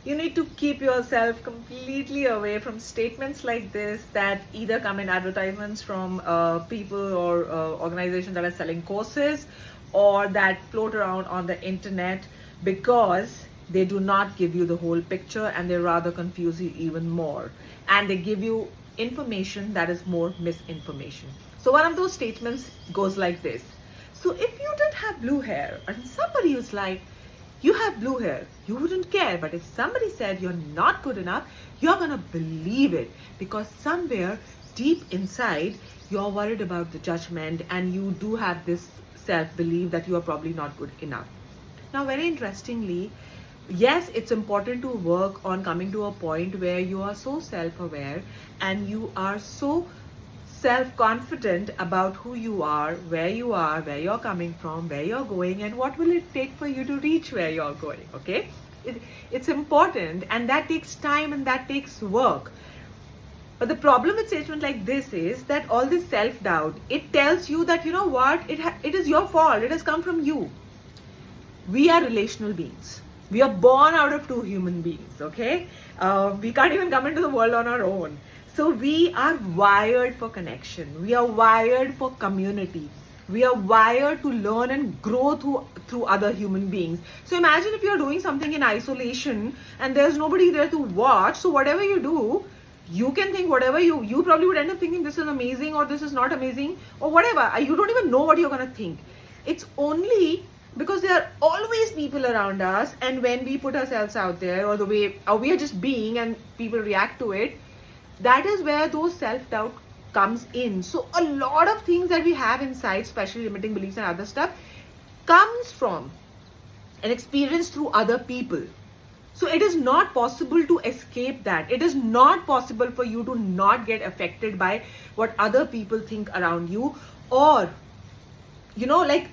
You need to keep yourself completely away from statements like this that either come in advertisements from people or organizations that are selling courses, or that float around on the internet, because they do not give you the whole picture and they rather confuse you even more. And they give you information that is more misinformation. So one of those statements goes like this. So if you didn't have blue hair and somebody was like, you have blue hair, you wouldn't care. But if somebody said you're not good enough, you're gonna believe it, because somewhere deep inside you're worried about the judgment and you do have this self-belief that you are probably not good enough. Now, very interestingly, yes, it's important to work on coming to a point where you are so self-aware and you are so self-confident about who you are, where you're coming from, where you're going, and what will it take for you to reach where you're going. Okay, it's important, and that takes time and that takes work. But the problem with statements like this is that all this self-doubt, it tells you that, you know what, it is your fault, it has come from you. We are relational beings. We are born out of two human beings, okay? We can't even come into the world on our own. So we are wired for connection. We are wired for community. We are wired to learn and grow through other human beings. So imagine if you're doing something in isolation and there's nobody there to watch. So whatever you do, you can think whatever you probably would end up thinking this is amazing or this is not amazing or whatever. You don't even know what you're going to think. It's only because there are always people around us, and when we put ourselves out there, or the way we are just being and people react to it, that is where those self-doubt comes in. So a lot of things that we have inside, especially limiting beliefs and other stuff, comes from an experience through other people. So it is not possible to escape that. It is not possible for you to not get affected by what other people think around you, or like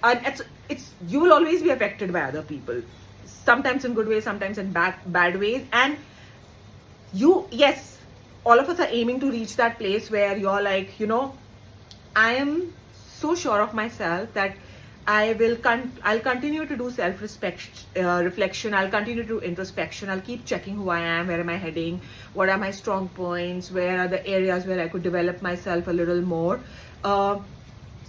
it's you will always be affected by other people, sometimes in good ways, sometimes in bad ways. And yes, all of us are aiming to reach that place where you're like, I am so sure of myself that I'll continue to do reflection. I'll continue to do introspection. I'll keep checking who I am, where am I heading, what are my strong points, where are the areas where I could develop myself a little more.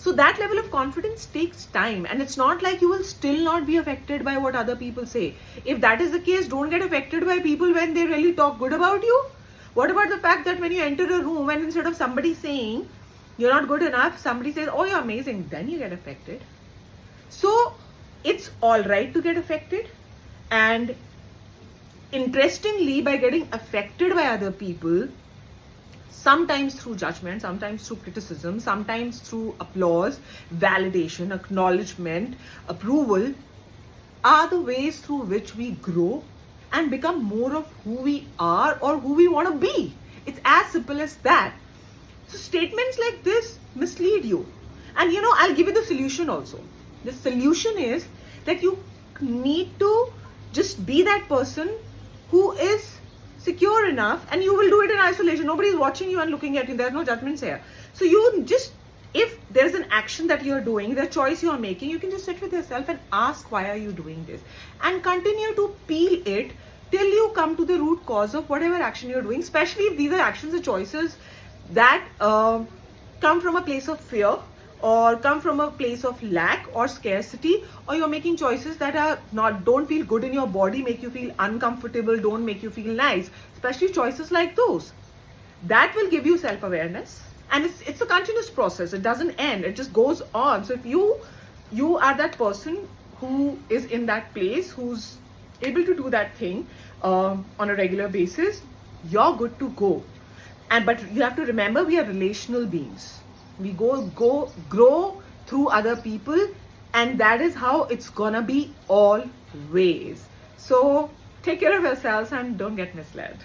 So that level of confidence takes time, and it's not like you will still not be affected by what other people say. If that is the case, don't get affected by people when they really talk good about you. What about the fact that when you enter a room and instead of somebody saying you're not good enough, somebody says, oh, you're amazing, then you get affected. So it's all right to get affected. And interestingly, by getting affected by other people, sometimes through judgment, sometimes through criticism, sometimes through applause, validation, acknowledgement, approval, are the ways through which we grow and become more of who we are or who we want to be. It's as simple as that. So statements like this mislead you. And I'll give you the solution also. The solution is that you need to just be that person who is secure enough, and you will do it in isolation. Nobody's watching you and looking at you. There's no judgments here. So you just, if there's an action that you're doing, the choice you're making, you can just sit with yourself and ask, why are you doing this? And continue to peel it till you come to the root cause of whatever action you're doing, especially if these are actions or choices that come from a place of fear, or come from a place of lack or scarcity, or you're making choices that don't feel good in your body, make you feel uncomfortable, don't make you feel nice, especially choices like those. That will give you self-awareness, and it's a continuous process. It doesn't end, it just goes on. So if you are that person who is in that place, who's able to do that thing on a regular basis, you're good to go. But you have to remember, we are relational beings. We grow through other people, and that is how it's gonna be always. So take care of yourselves and don't get misled.